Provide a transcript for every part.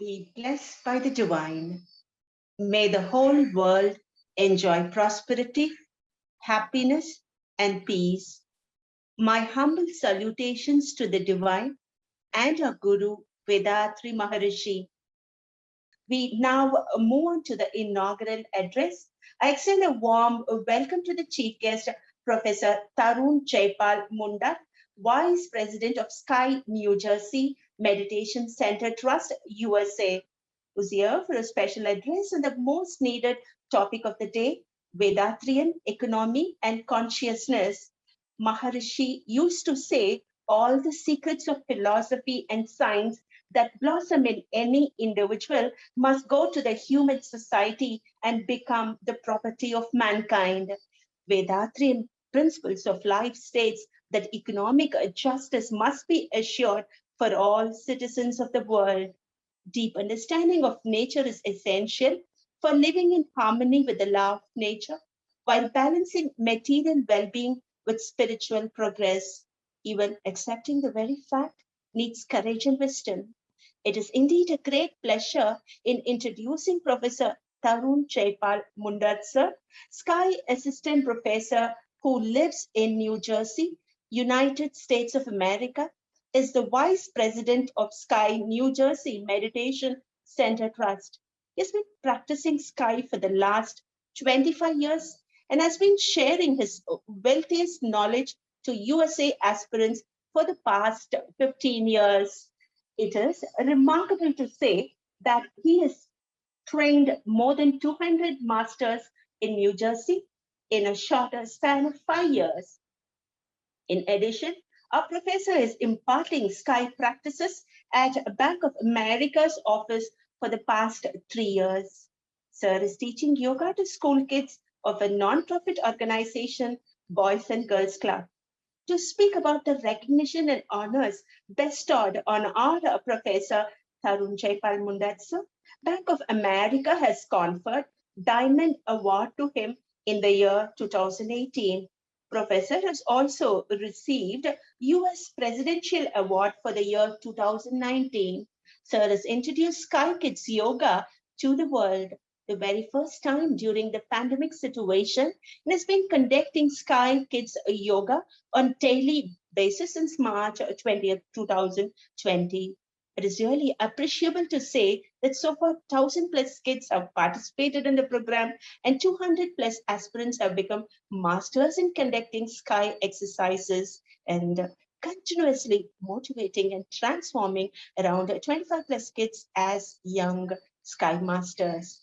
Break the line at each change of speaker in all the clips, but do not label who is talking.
Be blessed by the divine. May the whole world enjoy prosperity, happiness, and peace. My humble salutations to the divine and our Guru, Vethathiri Maharishi. We now move on to the inaugural address. I extend a warm welcome to the chief guest, Professor Tarun Jaipal Mundarth, Vice President of Sky New Jersey Meditation Center Trust, USA, who's here for a special address on the most needed topic of the day, Vethathiriyam, economy and consciousness. Maharishi used to say, all the secrets of philosophy and science that blossom in any individual must go to the human society and become the property of mankind. Vethathirian principles of life states that economic justice must be assured for all citizens of the world. Deep understanding of nature is essential for living in harmony with the law of nature while balancing material well-being with spiritual progress. Even accepting the very fact needs courage and wisdom. It is indeed a great pleasure in introducing Professor Tarun Jaipal Mundarth, sir, Sky Assistant Professor who lives in New Jersey, United States of America, is the Vice President of Sky New Jersey Meditation Center Trust. He's been practicing Sky for the last 25 years and has been sharing his wealthiest knowledge to USA aspirants for the past 15 years. It is remarkable to say that he has trained more than 200 masters in New Jersey in a shorter span of 5 years. In addition, our professor is imparting Sky practices at Bank of America's office for the past 3 years. Sir is teaching yoga to school kids of a non-profit organization, Boys and Girls Club. To speak about the recognition and honors bestowed on our professor, Tarun Jaipal Mundarth, sir, Bank of America has conferred Diamond Award to him in the year 2018. Professor has also received US Presidential Award for the year 2019. Sir has introduced Sky Kids Yoga to the world the very first time during the pandemic situation and has been conducting Sky Kids Yoga on daily basis since March 20th, 2020. It is really appreciable to say that so far 1,000 plus kids have participated in the program and 200 plus aspirants have become masters in conducting Sky exercises and continuously motivating and transforming around 25 plus kids as young Sky masters.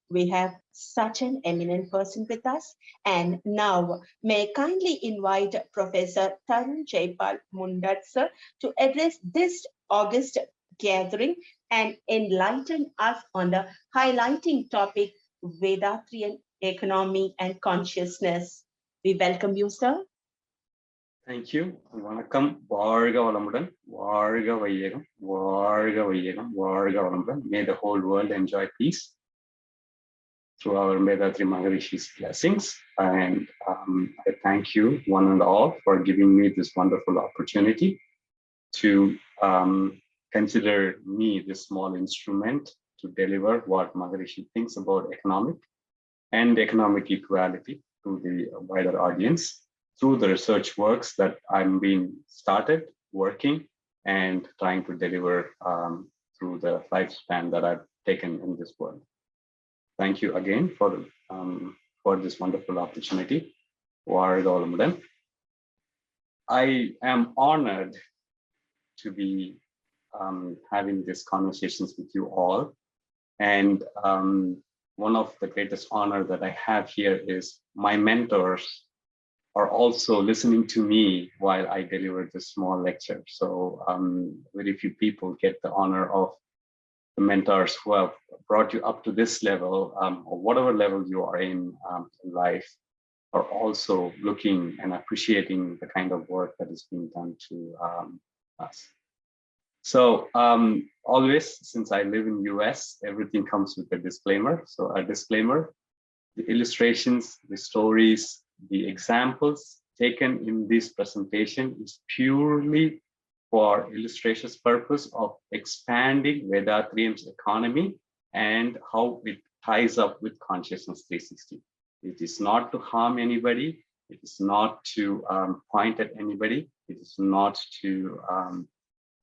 We have such an eminent person with us. And now, may I kindly invite Professor Tarun Jaipal Mundarth, sir, to address this August gathering and enlighten us on the highlighting topic, Vethathirian economy and consciousness. We welcome you, sir.
Thank you. வணக்கம். வாழ்க வளமுடன். வாழ்க வையகம். வாழ்க வையகம். வாழ்க வளமுடன். May the whole world enjoy peace through our Vethathiri Maharishi's blessings. And I thank you one and all for giving me this wonderful opportunity to consider me this small instrument to deliver what Maharishi thinks about economic and economic equality to the wider audience through the research works that I'm being started working and trying to deliver through the lifespan that I've taken in this world. Thank you again for this wonderful opportunity. I am honored to be having these conversations with you all. And one of the greatest honor that I have here is my mentors are also listening to me while I deliver this small lecture. So very few people get the honor of the mentors who have brought you up to this level, or whatever level you are in life, are also looking and appreciating the kind of work that is being done to us. So always, since I live in US, everything comes with a disclaimer. So a disclaimer, the illustrations, the stories, the examples taken in this presentation is purely for illustrations purpose of expanding Vethathiriyam's economy and how it ties up with Consciousness 360. It is not to harm anybody. It is not to point at anybody. It is not to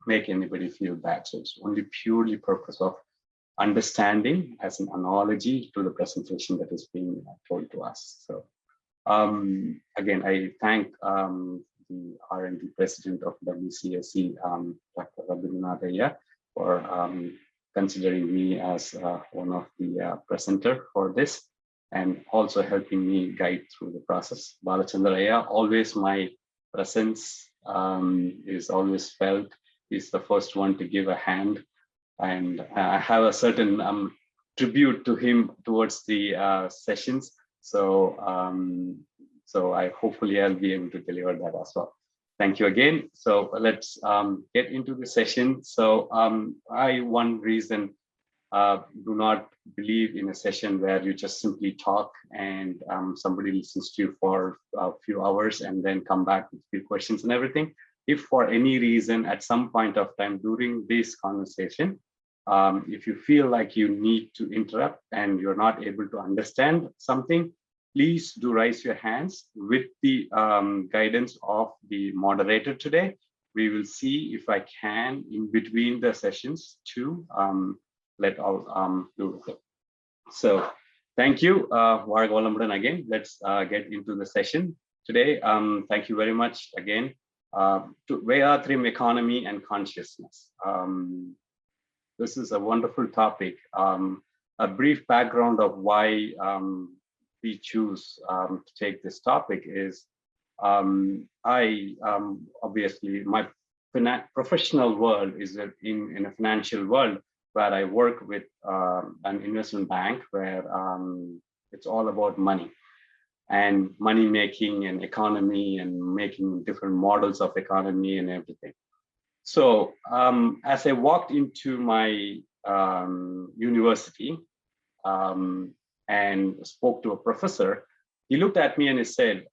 make anybody feel bad. So it's only purely purpose of understanding as an analogy to the presentation that is being told to us. So again, I thank the R&D president of WCSC, Dr. Rabindranath, for considering me as one of the presenter for this, and also helping me guide through the process. Balachandra, always my presence is always felt. He's the first one to give a hand, and I have a certain tribute to him towards the sessions. So, so hopefully I'll be able to deliver that as well. Thank you again. So let's get into the session. So one reason do not believe in a session where you just simply talk and somebody listens to you for a few hours and then come back with a few questions and everything. If for any reason at some point of time during this conversation, if you feel like you need to interrupt and you're not able to understand something, please do raise your hands with the guidance of the moderator today. We will see if I can, in between the sessions, to let all do it. So thank you, Varga Valammudan again. Let's get into the session today. Thank you very much again to Vethathiriyam economy and consciousness. This is a wonderful topic. A brief background of why we choose to take this topic is obviously my professional world is in a financial world where I work with an investment bank where it's all about money and money making and economy and making different models of economy and everything. So as I walked into my university and spoke to a professor, he looked at me and he said,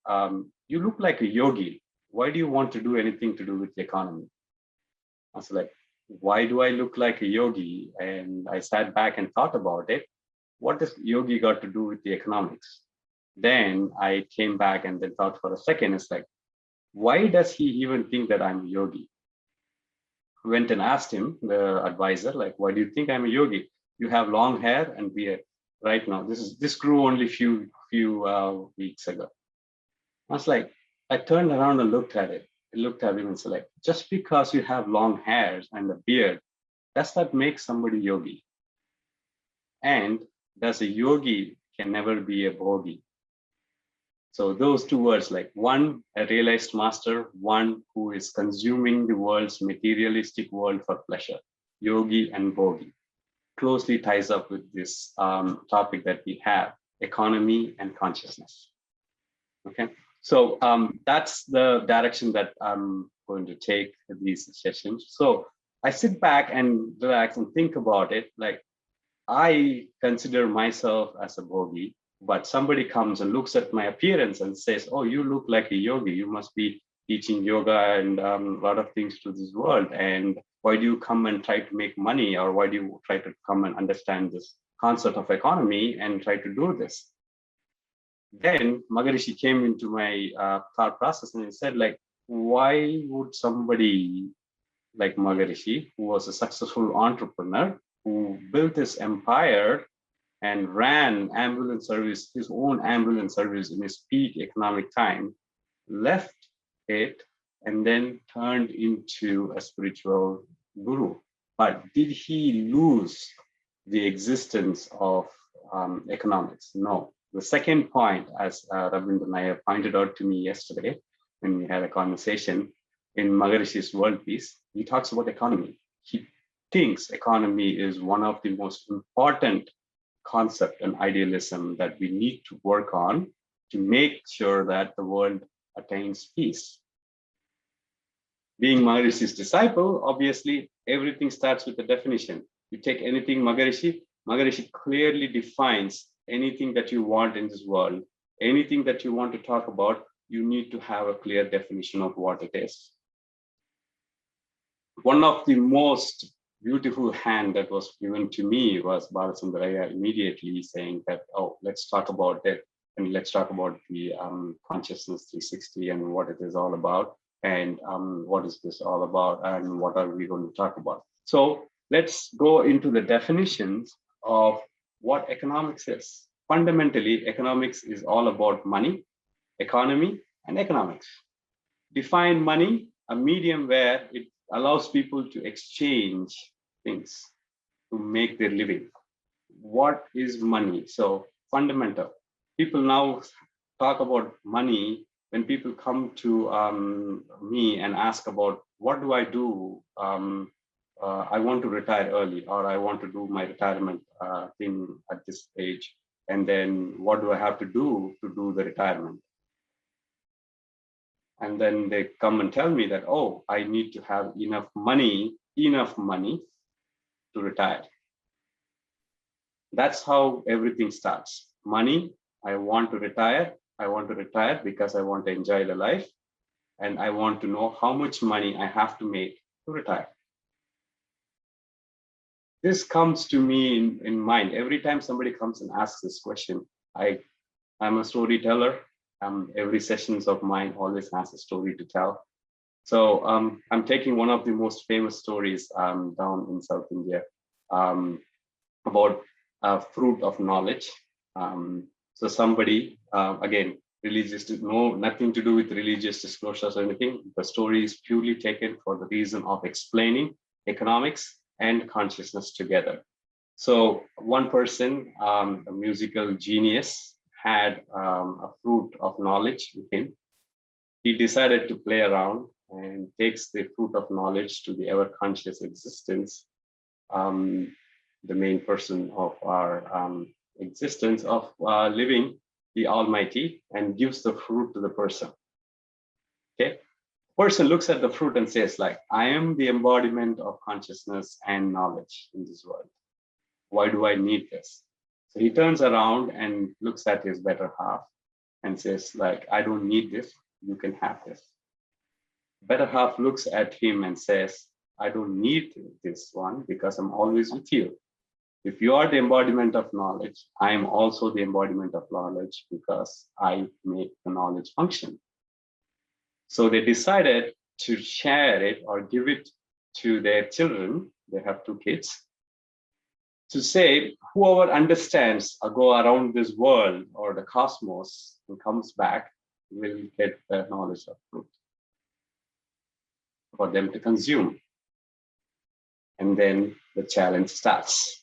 you look like a yogi. Why do you want to do anything to do with the economy? I was like, why do I look like a yogi? And I sat back and thought about it. What does yogi got to do with the economics? Then I came back and then thought for a second, it's like, why does he even think that I'm a yogi? Went and asked him, the advisor, like, why do you think I'm a yogi? You have long hair and beard right now. This grew only few weeks ago. I was like, I turned around and looked at it. I looked at him and said, like, just because you have long hairs and a beard, does that make somebody yogi? And does a yogi can never be a bhogi? So those two words, like one, a realized master, one who is consuming the world's materialistic world for pleasure, yogi and bhogi, closely ties up with this topic that we have, economy and consciousness. Okay, so that's the direction that I'm going to take these sessions. So I sit back and relax and think about it. Like, I consider myself as a bhogi, but somebody comes and looks at my appearance and says, oh, you look like a yogi. You must be teaching yoga and a lot of things to this world. And why do you come and try to make money? Or why do you try to come and understand this concept of economy and try to do this? Then Maharishi came into my thought process and he said, like, why would somebody like Maharishi, who was a successful entrepreneur, who built his empire and ran ambulance service, his own ambulance service in his peak economic time, left it and then turned into a spiritual guru? But did he lose the existence of economics? No. The second point, as Rabindra Nair pointed out to me yesterday when we had a conversation, in Maharishi's world piece, he talks about economy. He thinks economy is one of the most important concept and idealism that we need to work on to make sure that the world attains peace. Being Maharishi's disciple, obviously, everything starts with a definition. You take anything Maharishi clearly defines anything that you want in this world, anything that you want to talk about, you need to have a clear definition of what it is. One of the most beautiful hand that was given to me was Balasundaraya immediately saying that, oh, let's talk about it. And let's talk about the consciousness 360 and what it is all about. And what is this all about? And what are we going to talk about? So let's go into the definitions of what economics is. Fundamentally, economics is all about money, economy, and economics. Define money, a medium where it allows people to exchange things to make their living. What is money? So fundamental. People now talk about money when people come to me and ask about what do I do? I want to retire early, or I want to do my retirement thing at this age. And then what do I have to do the retirement? And then they come and tell me that, oh, I need to have enough money to retire. That's how everything starts. Money, I want to retire. I want to retire because I want to enjoy the life. And I want to know how much money I have to make to retire. This comes to me in mind. Every time somebody comes and asks this question, I'm a storyteller. Every sessions of mine always has a story to tell. So I'm taking one of the most famous stories down in South India about a fruit of knowledge. So somebody, again, religious, nothing to do with religious disclosures or anything. The story is purely taken for the reason of explaining economics and consciousness together. So one person, a musical genius, had a fruit of knowledge with him. He decided to play around and takes the fruit of knowledge to the ever conscious existence, the main person of our existence of living, the Almighty, and gives the fruit to the person. Okay, person looks at the fruit and says, like, I am the embodiment of consciousness and knowledge in this world. Why do I need this? So he turns around and looks at his better half and says, like, I don't need this, you can have this. Better half looks at him and says, I don't need this one because I'm always with you. If you are the embodiment of knowledge, I am also the embodiment of knowledge because I make the knowledge function. So they decided to share it or give it to their children. They have 2 kids. To say, whoever understands or go around this world or the cosmos and comes back will get the knowledge of truth for them to consume. And then the challenge starts.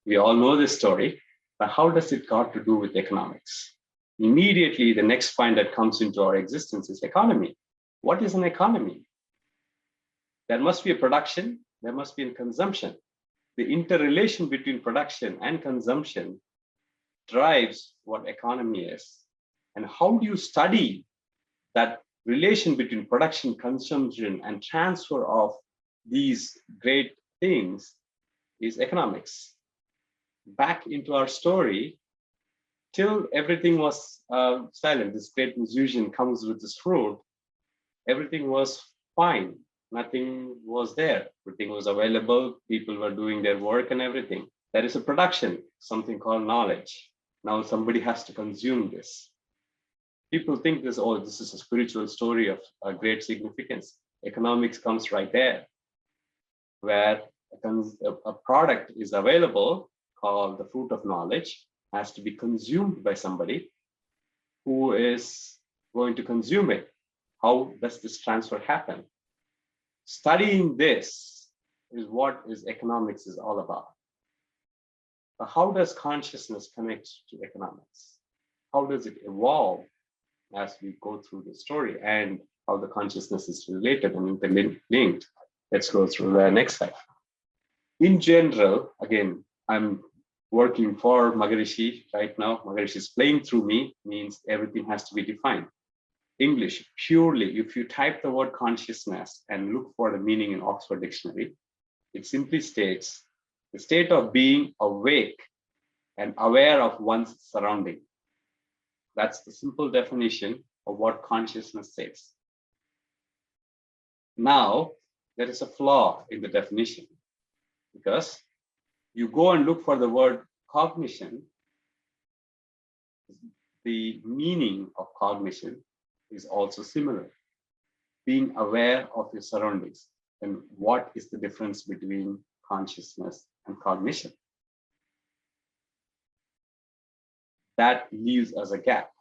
We all know this story, but how does it got to do with economics? Immediately, the next point that comes into our existence is economy. What is an economy? There must be a production, there must be a consumption. The interrelation between production and consumption drives what economy is. And how do you study that relation between production, consumption, and transfer of these great things is economics. Back into our story, till everything was silent, this great musician comes with this fruit, everything was fine. Nothing was there. Everything was available. People were doing their work and everything. There is a production, something called knowledge. Now somebody has to consume this. People think this, oh, this is a spiritual story of a great significance. Economics comes right there, where a product is available called the fruit of knowledge, has to be consumed by somebody who is going to consume it. How does this transfer happen? Studying this is what economics is all about. But how does consciousness connect to economics? How does it evolve as we go through the story, and how the consciousness is related and interlinked? Let's go through the next slide. In general, again, I'm working for Maharishi right now. Maharishi is playing through me, means everything has to be defined. English, purely, if you type the word consciousness and look for the meaning in Oxford Dictionary, it simply states the state of being awake and aware of one's surrounding. That's the simple definition of what consciousness says. Now, there is a flaw in the definition, because you go and look for the word cognition, the meaning of cognition is also similar. Being aware of your surroundings. And what is the difference between consciousness and cognition? That leaves us a gap.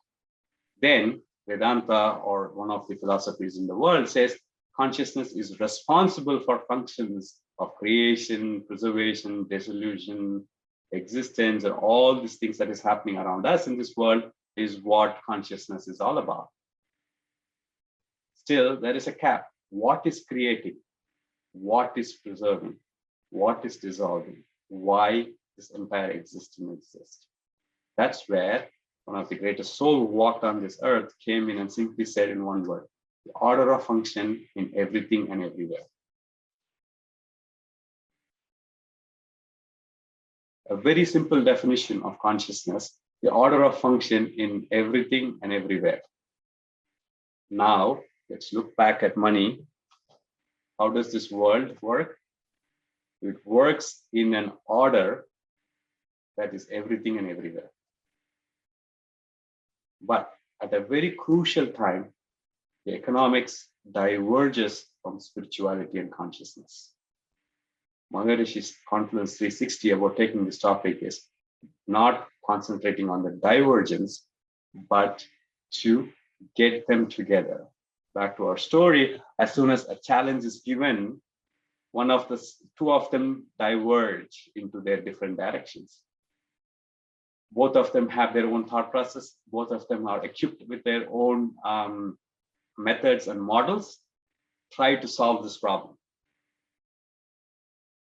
Then Vedanta, or one of the philosophies in the world, says consciousness is responsible for functions of creation, preservation, dissolution, existence, and all these things that is happening around us in this world is what consciousness is all about. Still, there is a cap. What is creating? What is preserving? What is dissolving? Why this entire existence exists? That's where one of the greatest souls who walked on this earth came in and simply said in one word, the order of function in everything and everywhere. A very simple definition of consciousness, the order of function in everything and everywhere. Now, let's look back at money. How does this world work? It works in an order that is everything and everywhere. But at a very crucial time, the economics diverges from spirituality and consciousness. Maharishi's Confluence 360 about taking this topic is not concentrating on the divergence, but to get them together. Back to our story, as soon as a challenge is given, two of them diverge into their different directions. Both of them have their own thought process. Both of them are equipped with their own methods and models. Try to solve this problem.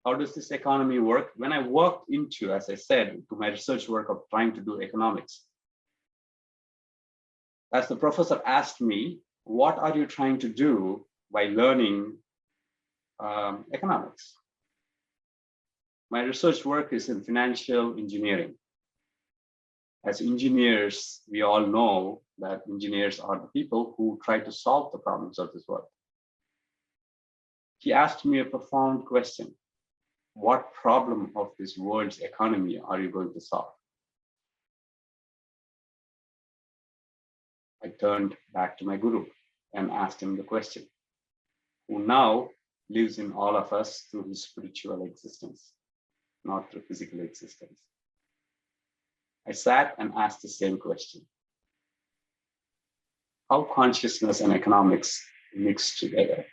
How does this economy work? When I walked into, as I said, to my research work of trying to do economics, as the professor asked me, what are you trying to do by learning economics? My research work is in financial engineering. As engineers, we all know that engineers are the people who try to solve the problems of this world. He asked me a profound question. What problem of this world's economy are you going to solve? I turned back to my guru and asked him the question, who now lives in all of us through his spiritual existence, not through physical existence. I sat and asked the same question. How consciousness and economics mix together?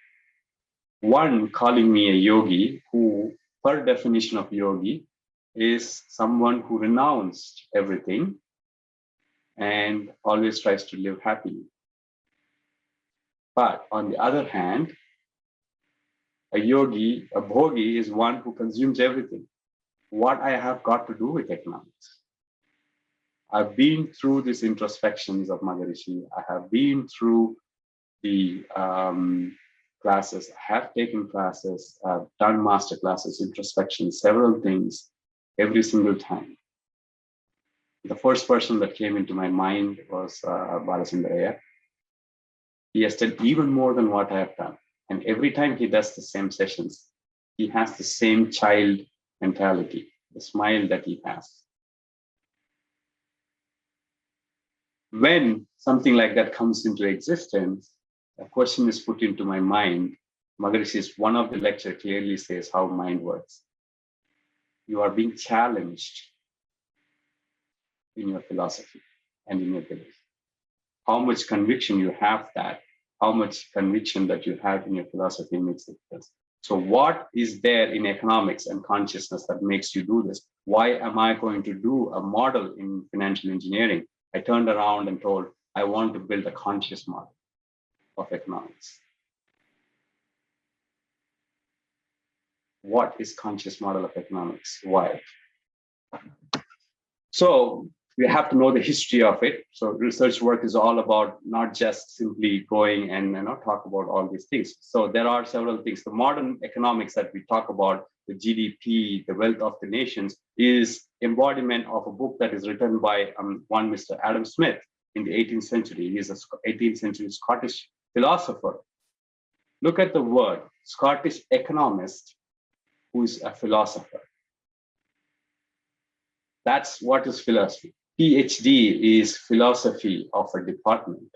One calling me a yogi who, per definition of yogi, is someone who renounced everything and always tries to live happily. But on the other hand, a yogi, a bhogi, is one who consumes everything. What I have got to do with economics? I've been through these introspections of Maharishi. I have been through the classes. I have taken classes. I've done master classes, introspection, several things, every single time. The first person that came into my mind was Balasundaraya. He has done even more than what I have done. And every time he does the same sessions, he has the same child mentality, the smile that he has. When something like that comes into existence, a question is put into my mind. Maharishi's one of the lecture clearly says how mind works. You are being challenged in your philosophy and in your belief. How much conviction you have that, how much conviction that you have in your philosophy makes a difference. So what is there in economics and consciousness that makes you do this? Why am I going to do a model in financial engineering? I turned around and told, I want to build a conscious model of economics. What is conscious model of economics? Why? So we have to know the history of it. So research work is all about not just simply going and talk about all these things. So there are several things. The modern economics that we talk about, the GDP, the wealth of the nations, is embodiment of a book that is written by one Mr. Adam Smith in the 18th century. He is an 18th century Scottish philosopher. Look at the word, Scottish economist who is a philosopher. That's what is philosophy. PhD is philosophy of a department.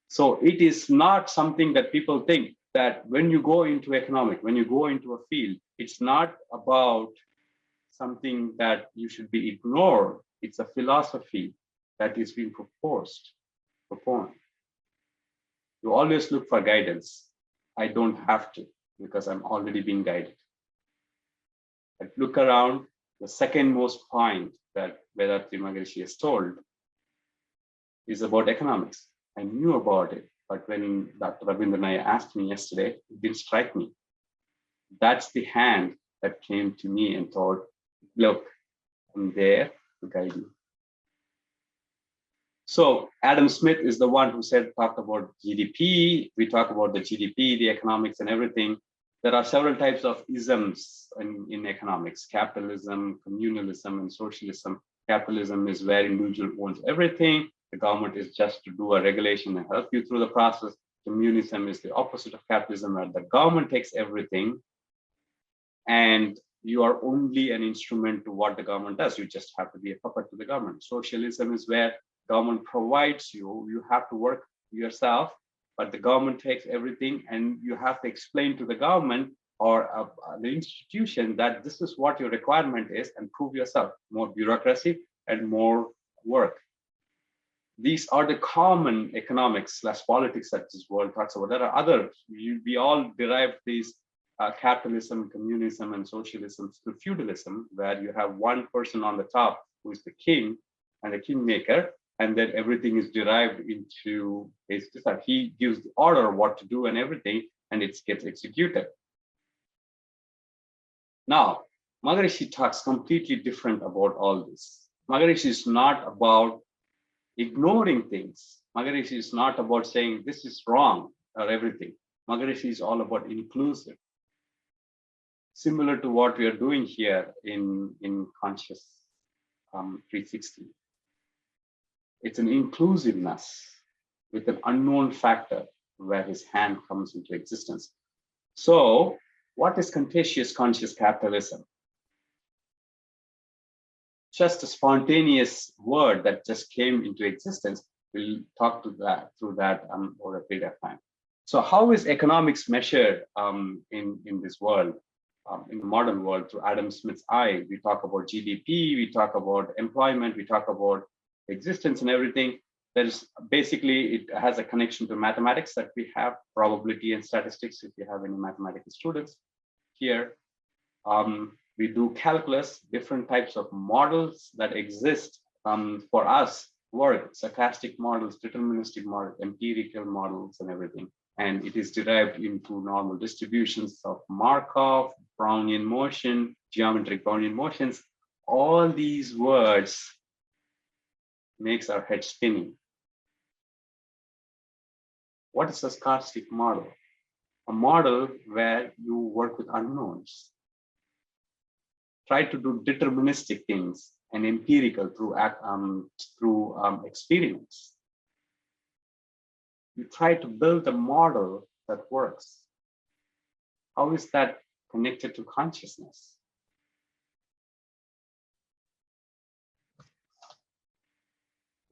So it is not something that people think that when you go into economic, when you go into a field, it's not about something that you should be ignored. It's a philosophy that is being proposed. You always look for guidance. I don't have to because I'm already being guided. But look around, the second most point that Vethathiri Maharishi has told is about economics. I knew about it, but when Dr. Rabindranath asked me yesterday, it didn't strike me. That's the hand that came to me and told, look, I'm there to guide you. So Adam Smith is the one who talked about GDP. We talk about the GDP, the economics and everything. There are several types of isms in economics, capitalism, communalism, and socialism. Capitalism is where individual owns everything. The government is just to do a regulation and help you through the process. Communism is the opposite of capitalism, where the government takes everything and you are only an instrument to what the government does. You just have to be a puppet to the government. Socialism is where government provides you have to work yourself, but the government takes everything and you have to explain to the government or the institution that this is what your requirement is and prove yourself. More bureaucracy and more work. These are the common economics / politics that this world talks about. There are others. We all derive these capitalism, communism, and socialism through feudalism, where you have one person on the top who is the king and the kingmaker, and then everything is derived into his desire. He gives the order what to do and everything, and it gets executed. Now, Maharishi talks completely different about all this. Maharishi is not about ignoring things. Maharishi is not about saying this is wrong or everything. Maharishi is all about inclusive. Similar to what we are doing here in Conscious 360. It's an inclusiveness with an unknown factor where his hand comes into existence. So what is contagious conscious capitalism? Just a spontaneous word that just came into existence. We'll talk to that through that over a period of time. So how is economics measured in this world, in the modern world, through Adam Smith's eye? We talk about GDP, we talk about employment, we talk about existence and everything. There's basically, it has a connection to mathematics that we have, probability and statistics, if you have any mathematical students here. We do calculus, different types of models that exist for us, work, stochastic models, deterministic models, empirical models and everything. And it is derived into normal distributions of Markov, Brownian motion, geometric Brownian motions. All these words makes our head spinning. What is a stochastic model? A model where you work with unknowns. Try to do deterministic things and empirical through experience. You try to build a model that works. How is that connected to consciousness?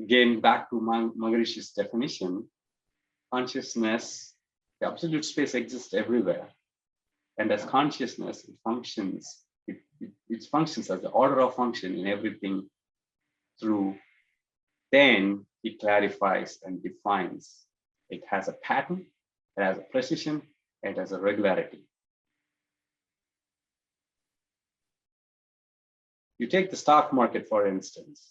Again, back to Maharishi's definition, consciousness, the absolute space exists everywhere. And as consciousness, it functions. It functions as the order of function in everything through, then it clarifies and defines. It has a pattern, it has a precision, it has a regularity. You take the stock market, for instance.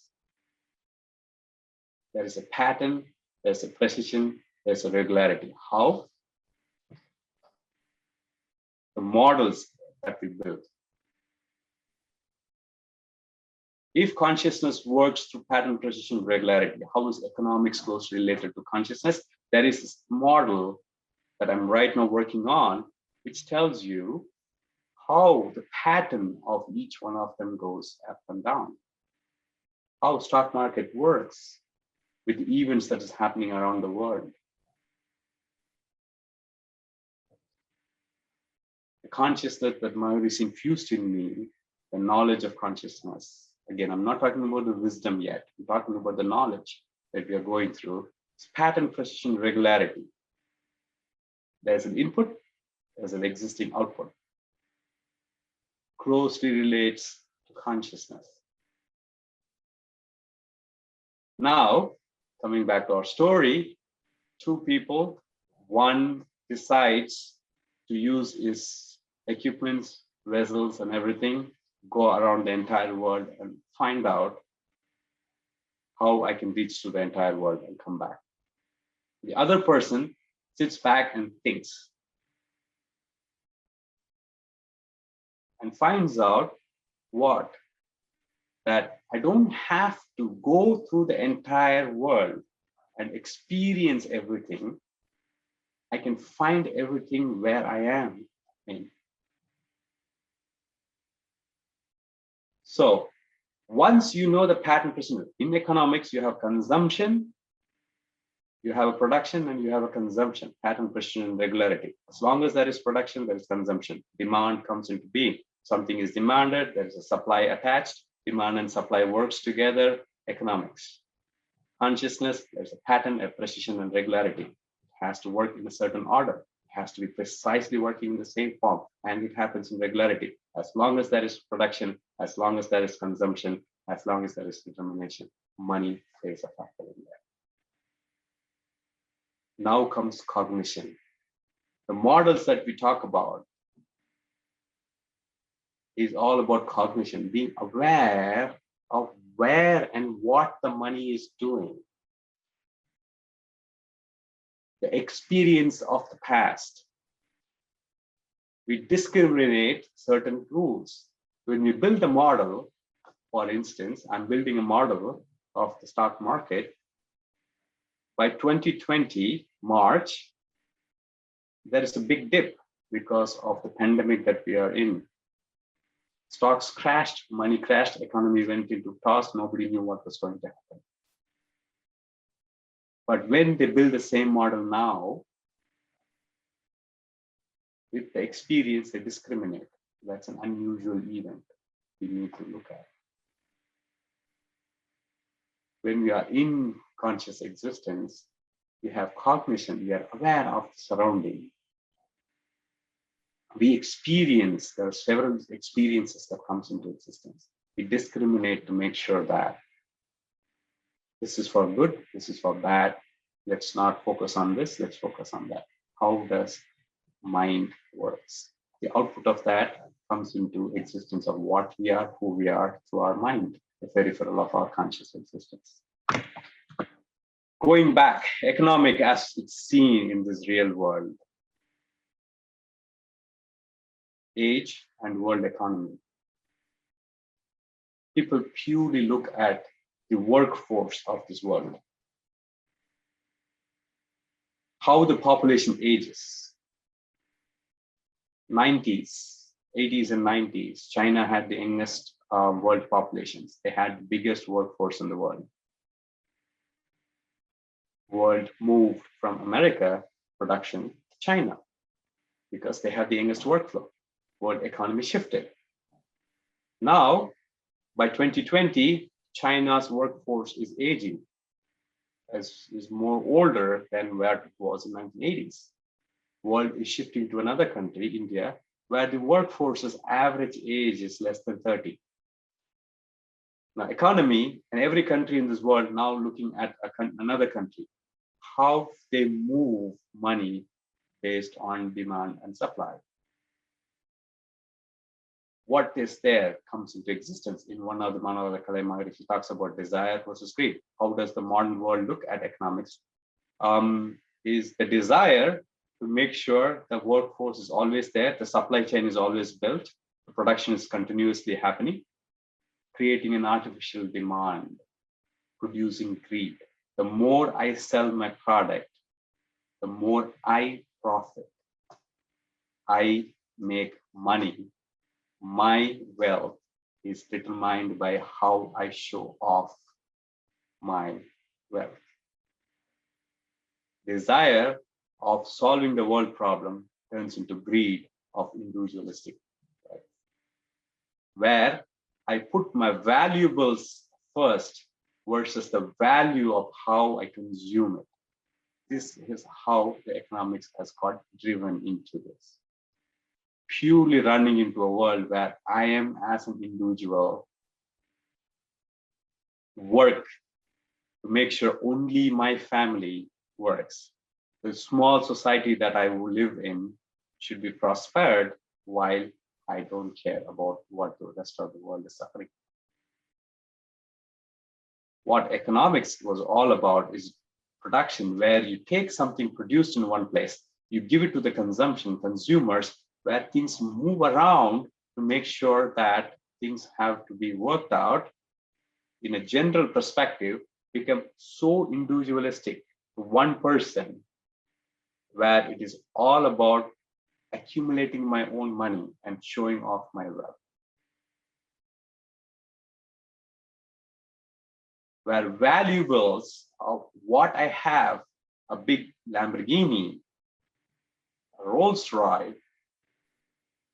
There is a pattern, there's a precision, there's a regularity. How? The models that we build. If consciousness works through pattern, precision, regularity, how is economics closely related to consciousness? There is this model that I'm right now working on, which tells you how the pattern of each one of them goes up and down. How stock market works with the events that is happening around the world. consciousness that Maharishi infused in me, the knowledge of consciousness. Again, I'm not talking about the wisdom yet. I'm talking about the knowledge that we are going through. It's pattern, precision, regularity. There's an input, there's an existing output. Closely relates to consciousness. Now, coming back to our story, two people, one decides to use his equipments, vessels, and everything, go around the entire world and find out how I can reach to the entire world and come back. The other person sits back and thinks and finds out what? That I don't have to go through the entire world and experience everything. I can find everything where I am in. So once you know the pattern precision, in economics, you have consumption, you have a production, and you have a consumption, pattern precision and regularity. As long as there is production, there is consumption. Demand comes into being. Something is demanded, there is a supply attached, demand and supply works together, economics. Consciousness, there's a pattern, a precision, and regularity. It has to work in a certain order. It has to be precisely working in the same form, and it happens in regularity. As long as there is production, as long as there is consumption, as long as there is determination, money plays a factor in there. Now comes cognition. The models that we talk about is all about cognition, being aware of where and what the money is doing. The experience of the past. We discriminate certain rules. When we build a model, for instance, I'm building a model of the stock market. By 2020, March, there is a big dip because of the pandemic that we are in. Stocks crashed, money crashed, economy went into toss, nobody knew what was going to happen. But when they build the same model now, with the experience, they discriminate. That's an unusual event we need to look at. When we are in conscious existence, we have cognition, we are aware of the surrounding. We experience, there are several experiences that comes into existence. We discriminate to make sure that this is for good, this is for bad. Let's not focus on this, let's focus on that. How does mind works? The output of that comes into existence of what we are, who we are through our mind, the peripheral of our conscious existence. Going back, economic as it's seen in this real world. Age and world economy. People purely look at the workforce of this world. How the population ages. 90s, 80s and 90s, China had the youngest world populations. They had the biggest workforce in the world. World moved from America production to China because they had the youngest workflow. World economy shifted. Now, by 2020, China's workforce is aging, is more older than where it was in the 1980s. World is shifting to another country, India, where the workforce's average age is less than 30. Now, economy and every country in this world now looking at another country, how they move money based on demand and supply. What is there comes into existence. In one of the Maharishi talks about desire versus greed. How does the modern world look at economics? Is the desire to make sure the workforce is always there, the supply chain is always built, the production is continuously happening, creating an artificial demand, producing greed. The more I sell my product, the more I profit. I make money. My wealth is determined by how I show off my wealth. Desire of solving the world problem turns into greed of individualistic, right? Where I put my valuables first versus the value of how I consume it. This is how the economics has got driven into this. Purely running into a world where I am, as an individual, work to make sure only my family works. The small society that I will live in should be prospered while I don't care about what the rest of the world is suffering. What economics was all about is production, where you take something produced in one place, you give it to the consumers, where things move around to make sure that things have to be worked out in a general perspective, become so individualistic to one person, where it is all about accumulating my own money and showing off my wealth. Where valuables of what I have, a big Lamborghini, a Rolls Royce,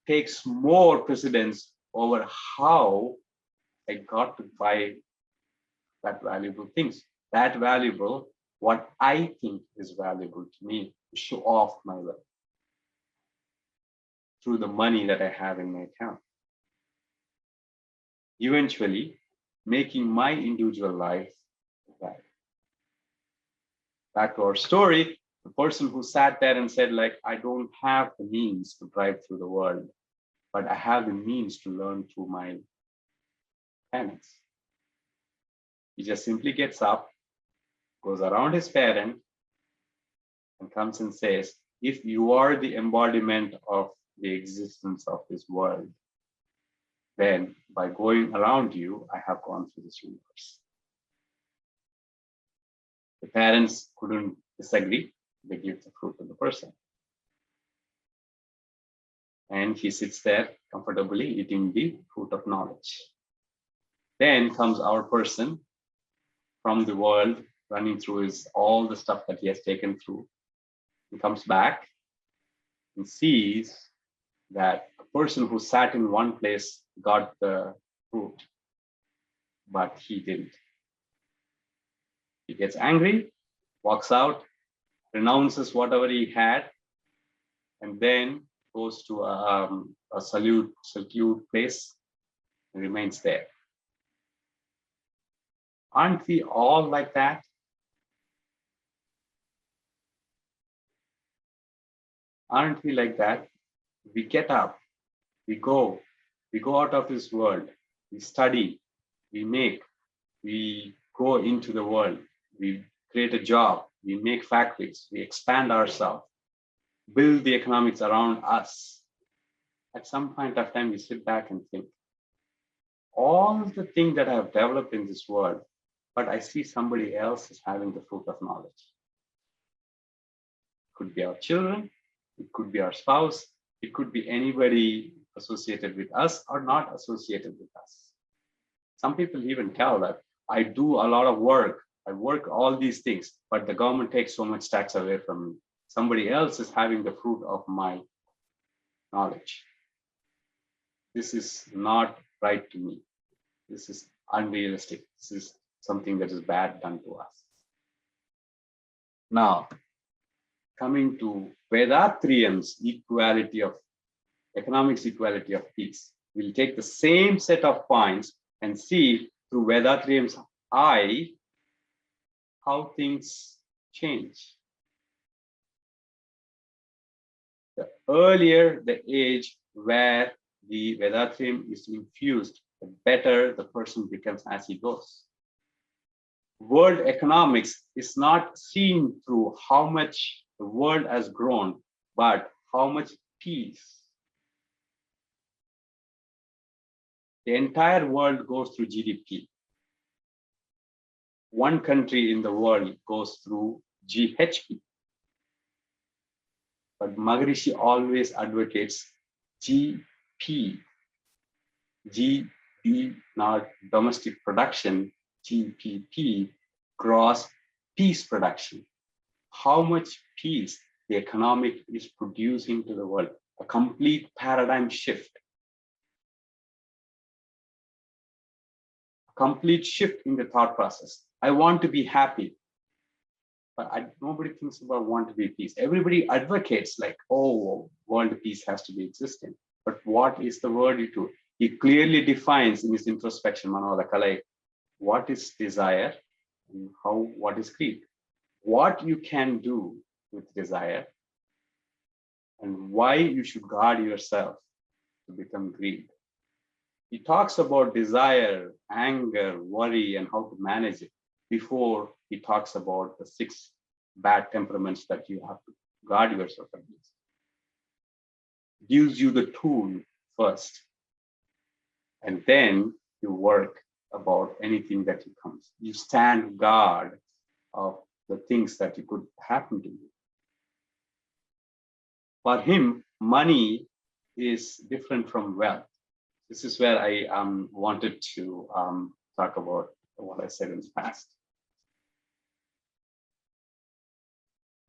takes more precedence over how I got to buy that valuable things. That valuable, what I think is valuable to me, to show off my wealth through the money that I have in my account. Eventually, making my individual life right. Back to our story, the person who sat there and said, like, I don't have the means to drive through the world, but I have the means to learn through my parents. He just simply gets up, goes around his parent, and comes and says, if you are the embodiment of the existence of this world, then by going around you, I have gone through this universe. The parents couldn't disagree. They give the fruit to the person. And he sits there comfortably eating the fruit of knowledge. Then comes our person from the world, running through all the stuff that he has taken through. He comes back and sees that a person who sat in one place got the fruit, but he didn't. He gets angry, walks out, renounces whatever he had, and then goes to a salute place and remains there. Aren't we all like that? Aren't we like that? We get up, we go out of this world, we study, we go into the world, we create a job, we make factories, we expand ourselves, build the economics around us. At some point of time, we sit back and think, all the things that I have developed in this world, but I see somebody else is having the fruit of knowledge. It could be our children, it could be our spouse, it could be anybody associated with us or not associated with us. Some people even tell that I do a lot of work, I work all these things, but the government takes so much tax away from me. Somebody else is having the fruit of my knowledge. This is not right to me. This is unrealistic. This is something that is bad done to us. Now, coming to Vethathiriyam's equality of economics, equality of peace. We'll take the same set of points and see through Vethathiriyam's eye how things change. The earlier the age where the Vethathiriyam is infused, the better the person becomes as he goes. World economics is not seen through how much the world has grown, but how much peace. The entire world goes through GDP. One country in the world goes through GHP. But Maharishi always advocates GP. GP, not domestic production, GPP, gross peace production. How much peace the economic is producing to the world. a complete paradigm shift, a complete shift in the thought process. I want to be happy, but nobody thinks about want to be peace. Everybody advocates like, oh, world peace has to be existing. But what is the word you do? He clearly defines in his introspection, Manola Kalai, what is desire and what is greed, what you can do with desire, and why you should guard yourself to become greed. He talks about desire, anger, worry, and how to manage it before he talks about the 6 bad temperaments that you have to guard yourself against. Gives you the tool first, and then you work about anything that comes. You stand guard of the things that could happen to you. For him, money is different from wealth. This is where I wanted to talk about what I said in the past.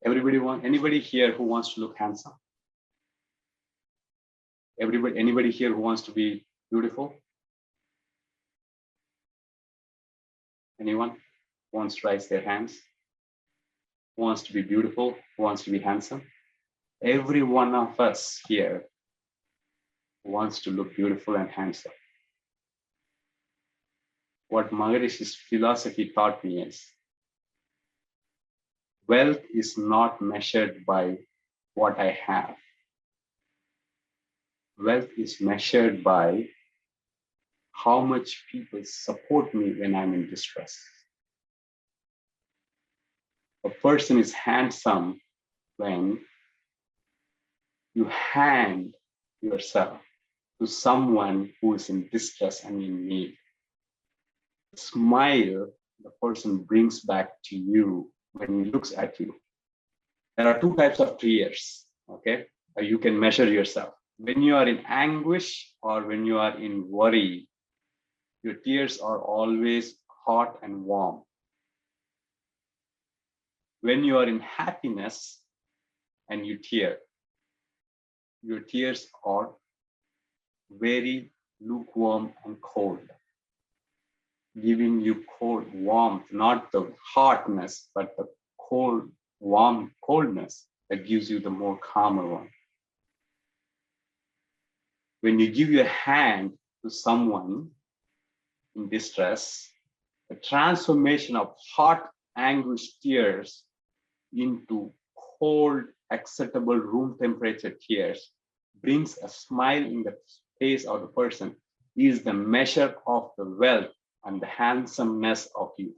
Anybody here who wants to look handsome? Anybody here who wants to be beautiful? Anyone wants to raise their hands? Who wants to be beautiful? Who wants to be handsome? Every one of us here wants to look beautiful and handsome. What Maharishi's philosophy taught me is, wealth is not measured by what I have. Wealth is measured by how much people support me when I'm in distress. A person is handsome when you hand yourself to someone who is in distress and in need. The smile the person brings back to you when he looks at you. There are 2 types of tears, okay? You can measure yourself. When you are in anguish or when you are in worry, your tears are always hot and warm. When you are in happiness and you tear, your tears are very lukewarm and cold, giving you cold warmth, not the hotness, but the cold, warm coldness that gives you the more calmer one. When you give your hand to someone in distress, the transformation of hot anguish tears into cold, acceptable room temperature tears brings a smile in the face of the person, is the measure of the wealth and the handsomeness of you.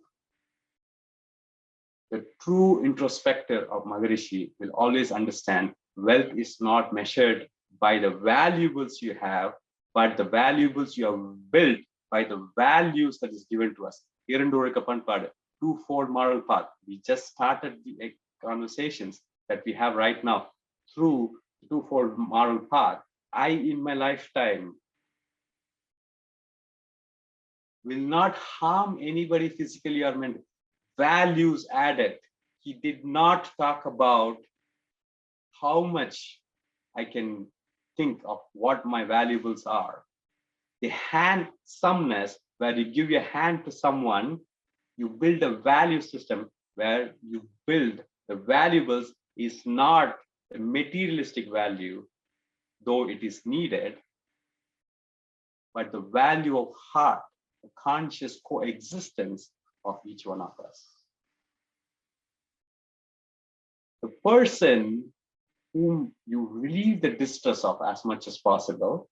The true introspector of Maharishi will always understand wealth is not measured by the valuables you have, but the valuables you have built by the values that is given to us. Twofold moral path. We just started the conversations that we have right now through twofold moral path. I, in my lifetime, will not harm anybody physically or mentally. Values added. He did not talk about how much I can think of what my valuables are. The handsomeness, where you give your hand to someone, you build a value system where you build the valuables is not a materialistic value, though it is needed, but the value of heart, the conscious coexistence of each one of us. The person whom you relieve the distress of as much as possible.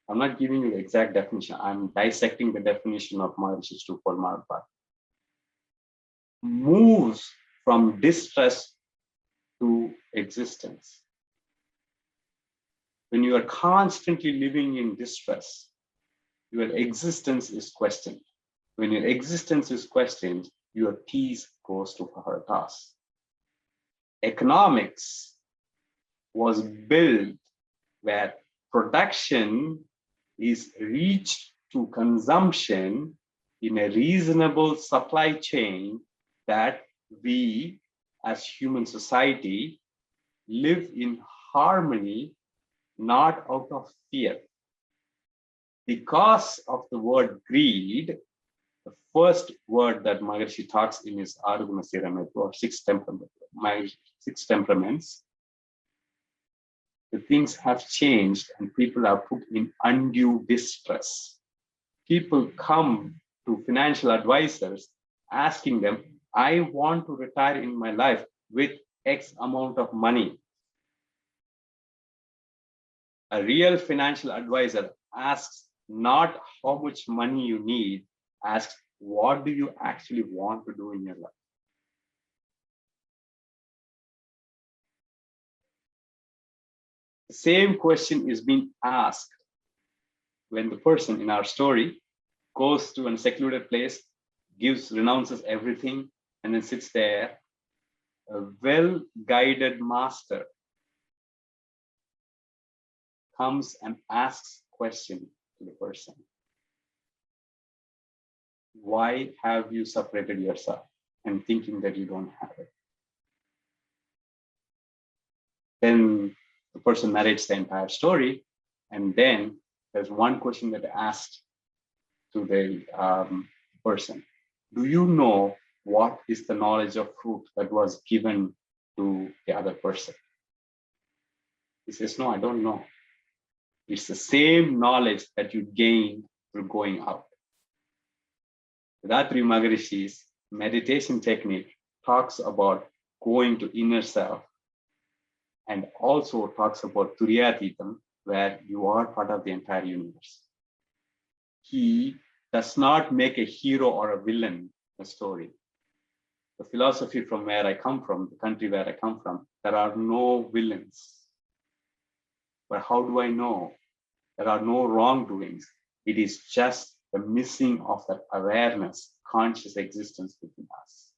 I'm not giving you the exact definition. I'm dissecting the definition of Maharishi's twofold moral path. Moves from distress to existence. When you are constantly living in distress, your existence is questioned. When your existence is questioned, your peace goes to her task. Economics was built where production is reached to consumption in a reasonable supply chain that we as human society live in harmony not out of fear. Because of the word greed, the first word that Maharishi talks in his Aruguna or six temperaments, the things have changed and people are put in undue distress. People come to financial advisors asking them, I want to retire in my life with X amount of money. A real financial advisor asks not how much money you need, asks what do you actually want to do in your life. The same question is being asked when the person in our story goes to a secluded place, renounces everything, and then sits there. A well-guided master comes and asks question to the person. Why have you separated yourself and thinking that you don't have it? Then the person narrates the entire story, and then there's one question that asked to the person. Do you know what is the knowledge of truth that was given to the other person? He says, no, I don't know. It's the same knowledge that you gain through going out. Vethathiri Maharishi's meditation technique talks about going to inner self and also talks about Turiyathitam, where you are part of the entire universe. He does not make a hero or a villain in a story. The philosophy from where I come from, the country where I come from, there are no villains. But how do I know? There are no wrongdoings. It is just the missing of that awareness, conscious existence within us.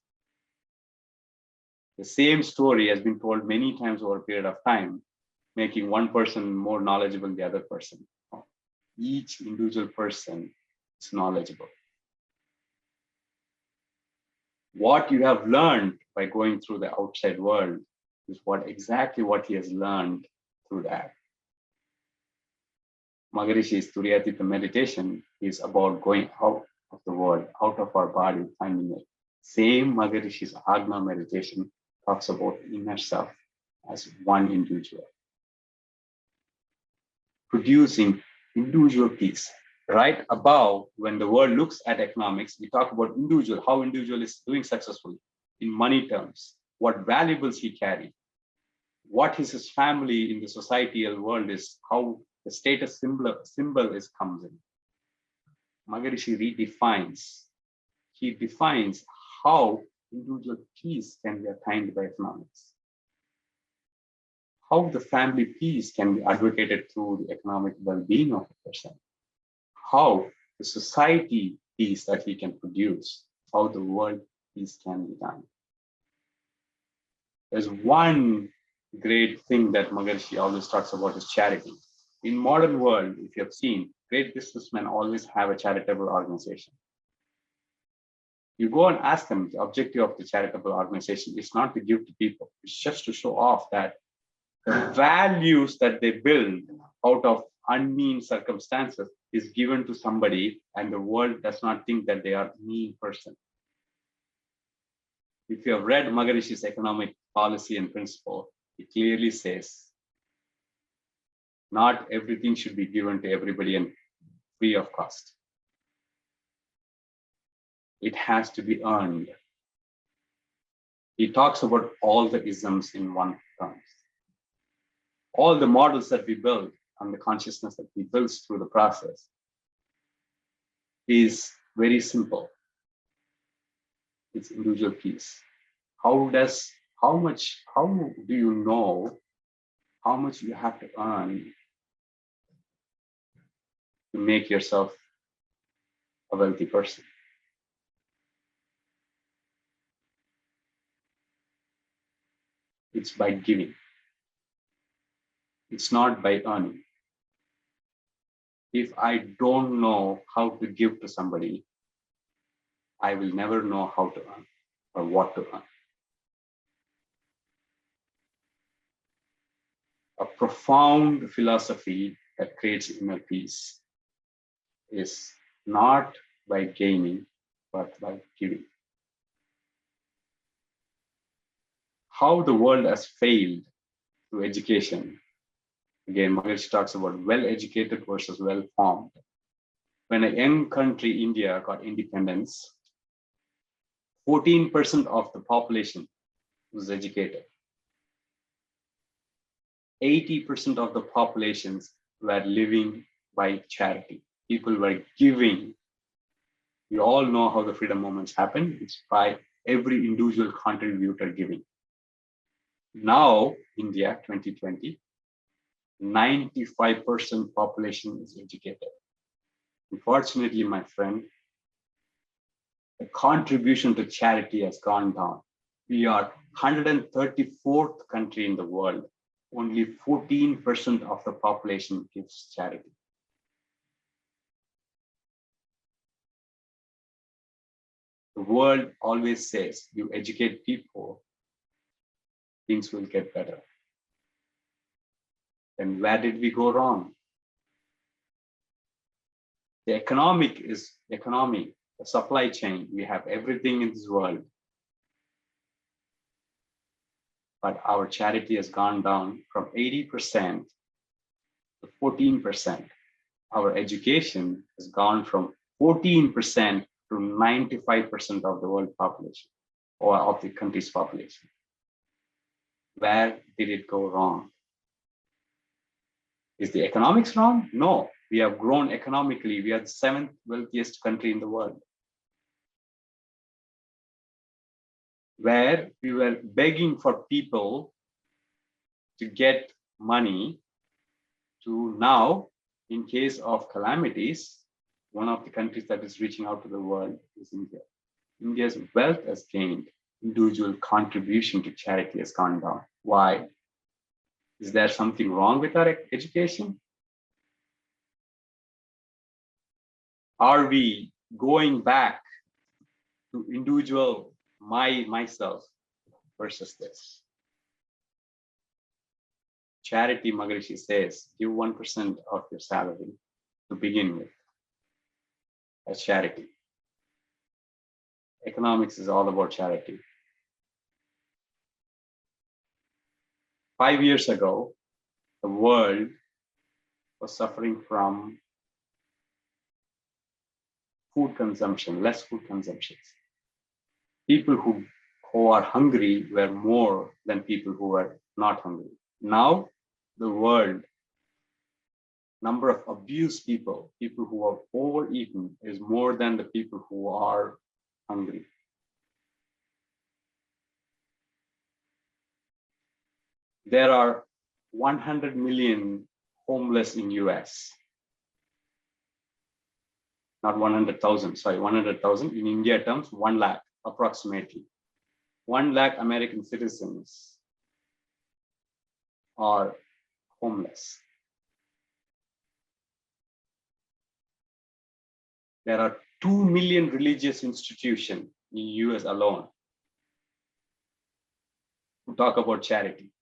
The same story has been told many times over a period of time, making one person more knowledgeable than the other person. Each individual person is knowledgeable. What you have learned by going through the outside world is exactly what he has learned through that. Maharishi's Turiyathitam meditation is about going out of the world, out of our body, finding it. Same Maharishi's Agna meditation talks about inner self as one individual. Producing individual peace. Right above, when the world looks at economics, we talk about individual, how individual is doing successfully in money terms, what valuables he carries, what is his family in the societal world is, how the status symbol is comes in. Maharishi redefines, he defines how individual peace can be attained by economics. How the family peace can be advocated through the economic well-being of the person. How the society peace that he can produce, how the world peace can be done. There's one great thing that Maharishi always talks about is charity. In modern world, if you have seen, great businessmen always have a charitable organization. You go and ask them, the objective of the charitable organization is not to give to people, it's just to show off that the values that they build out of unmean circumstances is given to somebody and the world does not think that they are a mean person. If you have read Maharishi's economic policy and principle, it clearly says not everything should be given to everybody and free of cost. It has to be earned. He talks about all the isms in one term. All the models that we build and the consciousness that we build through the process is very simple. It's individual peace. How do you know how much you have to earn to make yourself a wealthy person? It's by giving. It's not by earning. If I don't know how to give to somebody, I will never know how to earn or what to earn. A profound philosophy that creates inner peace is not by gaining, but by giving. How the world has failed through education. Again, Maharishi talks about well-educated versus well-formed. When a young country, India, got independence, 14% of the population was educated. 80% of the populations were living by charity. People were giving. We all know how the freedom movements happen. It's by every individual contributor giving. Now, India 2020, 95% population is educated. Unfortunately, my friend, the contribution to charity has gone down. We are 134th country in the world. Only 14% of the population gives charity. The world always says, you educate people, things will get better. Then where did we go wrong? The economic is economy, the supply chain. We have everything in this world. But our charity has gone down from 80% to 14%. Our education has gone from 14% to 95% of the world population or of the country's population. Where did it go wrong? Is the economics wrong? No, we have grown economically. We are the 7th wealthiest country in the world. Where we were begging for people to get money to now, in case of calamities, one of the countries that is reaching out to the world is India. India's wealth has gained. Individual contribution to charity has gone down. Why? Is there something wrong with our education? Are we going back to individual myself versus this? Charity, Maharishi says, give 1% of your salary to begin with as charity. Economics is all about charity. 5 years ago, the world was suffering from food consumption, less food consumption. People who are hungry were more than people who were not hungry. Now, the world number of abused people, people who are overeaten, is more than the people who are hungry. There are 100 million homeless in US. Not 100,000, sorry, 100,000. In India terms, 1 lakh approximately. 1 lakh American citizens are homeless. There are 2 million religious institutions in US alone who talk about charity.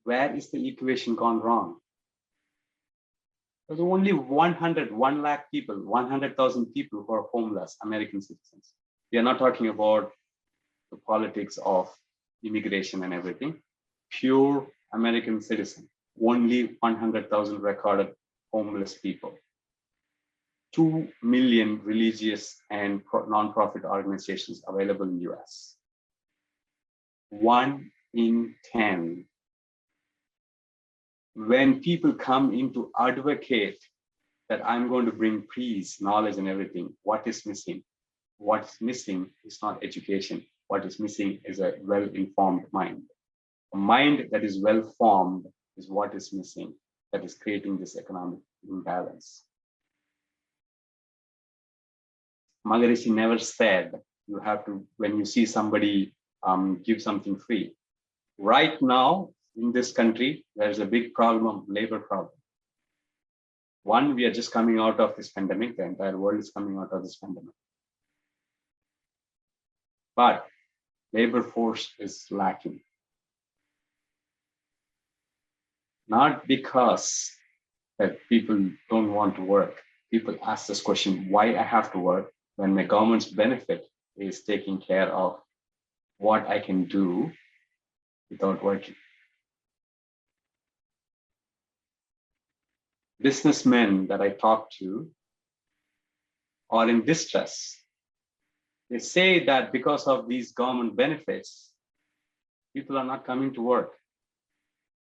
Where is the equation gone wrong? There's only 1 lakh people, 100,000 people who are homeless, American citizens. We are not talking about the politics of immigration and everything. Pure American citizen, only 100,000 recorded homeless people. 2 million religious and non-profit organizations available in US. 1 in 10. When people come in to advocate that I'm going to bring peace, knowledge, and everything, what is missing? What's missing is not education. What is missing is a well-informed mind. A mind that is well-formed is what is missing, that is creating this economic imbalance. Maharishi never said you have to, when you see somebody give something free. Right now, in this country, there's a big problem, labor problem. One, we are just coming out of this pandemic. The entire world is coming out of this pandemic. But labor force is lacking. not because that people don't want to work. People ask this question, why I have to work when my government's benefit is taking care of what I can do without working. Businessmen that I talk to are in distress. They say that because of these government benefits, people are not coming to work.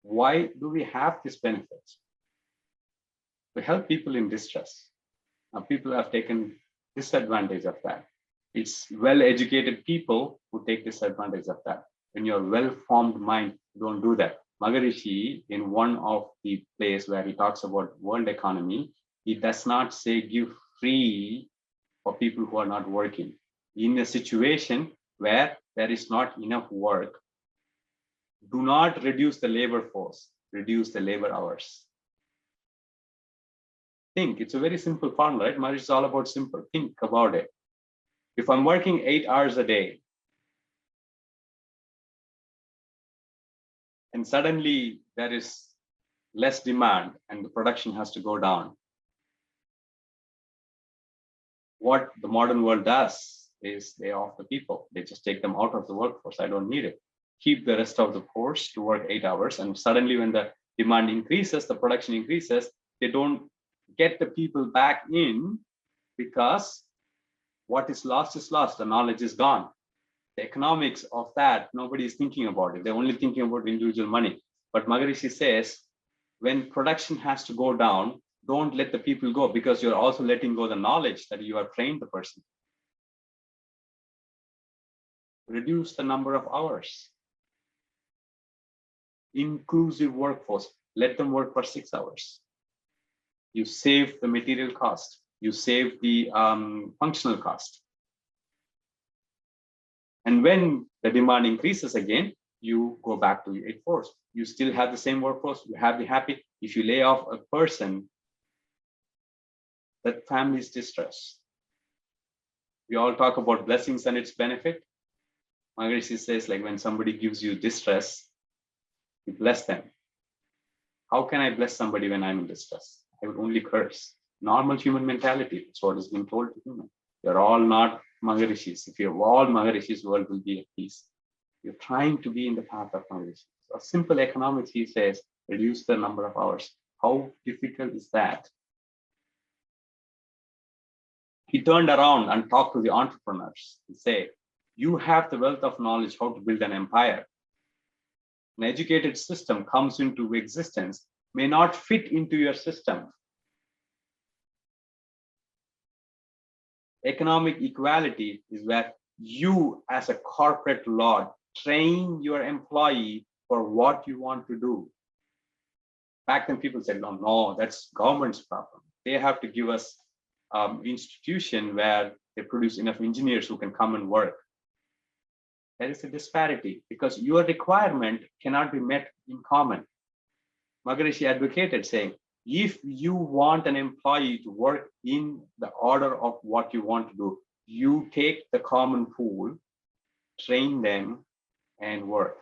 Why do we have these benefits? To help people in distress. Now, people have taken disadvantage of that. It's well-educated people who take disadvantage of that. When you're well-formed mind, don't do that. Maharishi, in one of the places where he talks about world economy, he does not say give free for people who are not working. In a situation where there is not enough work, do not reduce the labor force, reduce the labor hours. Think, it's a very simple formula, right? Marriage is all about simple. Think about it. If I'm working 8 hours a day, and suddenly there is less demand and the production has to go down, what the modern world does is they off the people. They just take them out of the workforce. I don't need it. Keep the rest of the force to work 8 hours. And suddenly when the demand increases, the production increases, they don't get the people back in because what is lost, the knowledge is gone. The economics of that, nobody is thinking about it. They're only thinking about individual money. But Maharishi says, when production has to go down, don't let the people go because you're also letting go the knowledge that you have trained the person. Reduce the number of hours. Inclusive workforce, let them work for 6 hours. You save the material cost. You save the functional cost. And when the demand increases again, you go back to 8 force. You still have the same workforce. You have the happy. If you lay off a person, that family is distressed. We all talk about blessings and its benefit. Maharishi says, like when somebody gives you distress, you bless them. How can I bless somebody when I'm in distress? I would only curse. Normal human mentality. That's what is being told to humans. You're all not Maharishis. If you're all Maharishis, the world will be at peace. You're trying to be in the path of Maharishi. So a simple economics, he says, reduce the number of hours. How difficult is that? He turned around and talked to the entrepreneurs and say, you have the wealth of knowledge how to build an empire. An educated system comes into existence, may not fit into your system. Economic equality is where you as a corporate lord train your employee for what you want to do. Back then people said, no, that's government's problem. They have to give us institution where they produce enough engineers who can come and work. There is a disparity because your requirement cannot be met in common. Maharishi advocated saying, if you want an employee to work in the order of what you want to do, you take the common pool, train them, and work.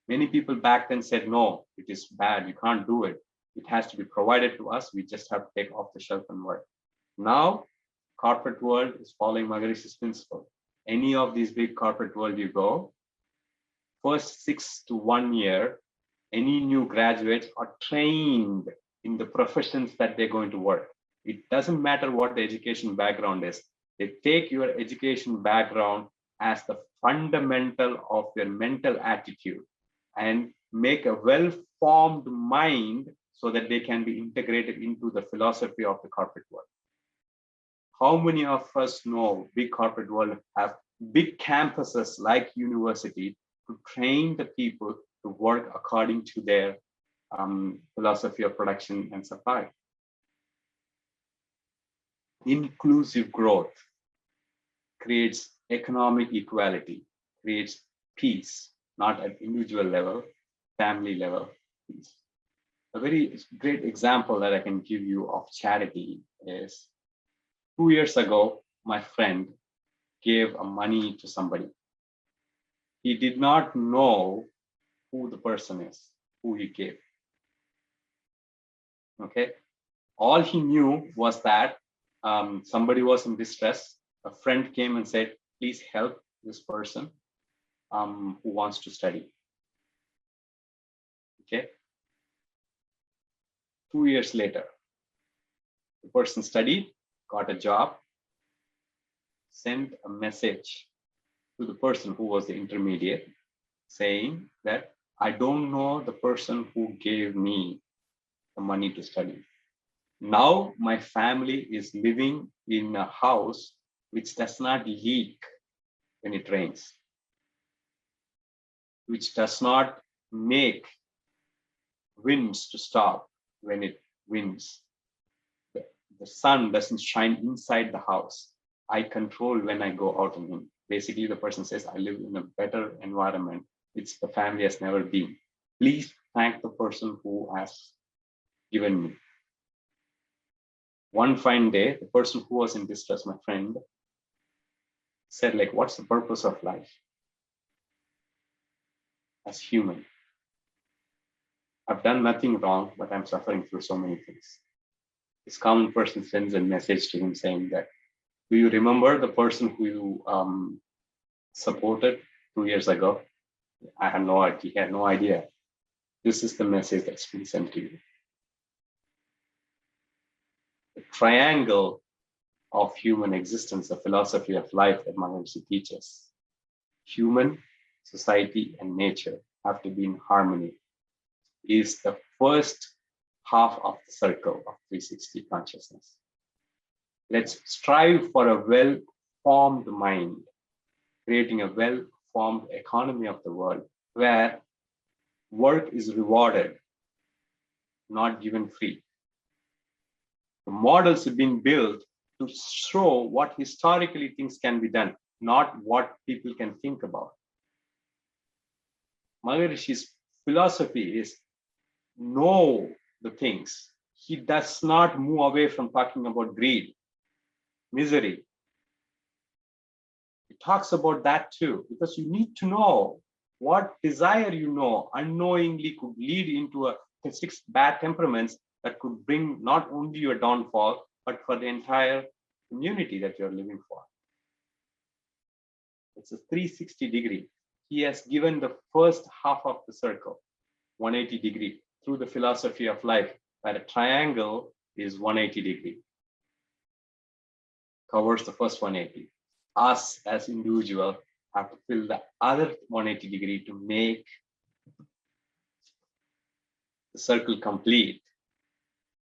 Many people back then said, no, it is bad, you can't do it. It has to be provided to us, we just have to take off the shelf and work. Now, corporate world is following Maharishi's principle. Any of these big corporate world you go, first 6 to 1 year, any new graduates are trained in the professions that they're going to work. It doesn't matter what the education background is. They take your education background as the fundamental of your mental attitude and make a well-formed mind so that they can be integrated into the philosophy of the corporate world. How many of us know big corporate world have big campuses like university to train the people to work according to their philosophy of production and supply? Inclusive growth creates economic equality, creates peace, not at individual level, family level peace. A very great example that I can give you of charity is 2 years ago, my friend gave money to somebody. He did not know who the person is, who he gave. Okay. All he knew was that somebody was in distress. A friend came and said, please help this person who wants to study. Okay. 2 years later, the person studied, got a job, sent a message to the person who was the intermediate saying that I don't know the person who gave me the money to study. Now my family is living in a house which does not leak when it rains, which does not make winds to stop when it winds. The sun doesn't shine inside the house. I control when I go out and in. Basically, the person says, I live in a better environment, which the family has never been. Please thank the person who has given me. One fine day, the person who was in distress, my friend, said, like, what's the purpose of life as human? I've done nothing wrong, but I'm suffering through so many things. This common person sends a message to him saying that, do you remember the person who you supported 2 years ago? I had no idea. He had no idea. This is the message that's been sent to you. The triangle of human existence, the philosophy of life that Maharishi teaches. Human, society, and nature have to be in harmony, is the first half of the circle of 360 consciousness. Let's strive for a well-formed mind, creating a well-formed economy of the world where work is rewarded, not given free. The models have been built to show what historically things can be done, not what people can think about. Maharishi's philosophy is know the things. He does not move away from talking about greed, misery. He talks about that too, because you need to know what desire you know unknowingly could lead into a 6 bad temperaments that could bring not only your downfall, but for the entire community that you're living for. It's a 360 degree. He has given the first half of the circle, 180 degree, through the philosophy of life, where a triangle is 180 degree. Covers the first 180. Us as individual have to fill the other 180 degree to make the circle complete,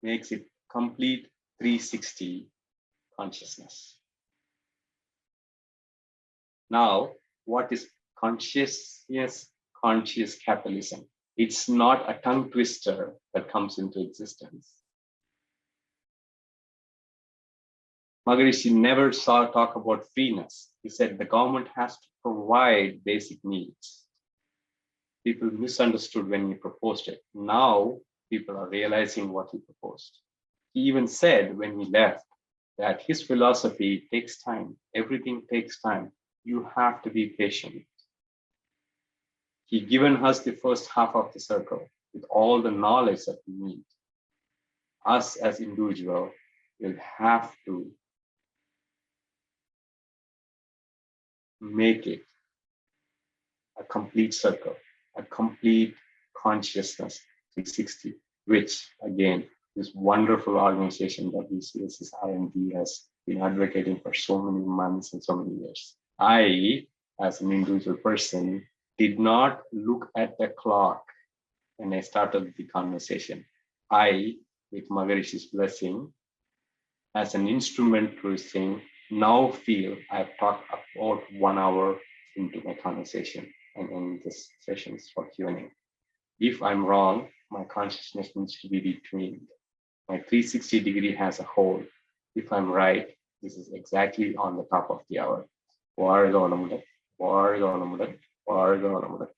makes it complete 360 consciousness. Now, what is conscious capitalism? It's not a tongue twister that comes into existence. Maharishi never talk about freeness. He said the government has to provide basic needs. People misunderstood when he proposed it. Now people are realizing what he proposed. He even said when he left that his philosophy takes time. Everything takes time. You have to be patient. He given us the first half of the circle with all the knowledge that we need. Us as individuals will have to make it a complete circle, a complete consciousness 360, which again, this wonderful organization WCSC IT has been advocating for so many months and so many years. I, as an individual person, did not look at the clock when I started the conversation. I, with Maharishi's blessing, as an instrument to his thing, now feel I've talked about 1 hour into my conversation and in this sessions for Q&A. If I'm wrong, my consciousness needs to be retrained. My 360 degree has a hole. If I'm right, this is exactly on the top of the hour. வாழ்க வளமுடன், வாழ்க வளமுடன், வாழ்க வளமுடன்.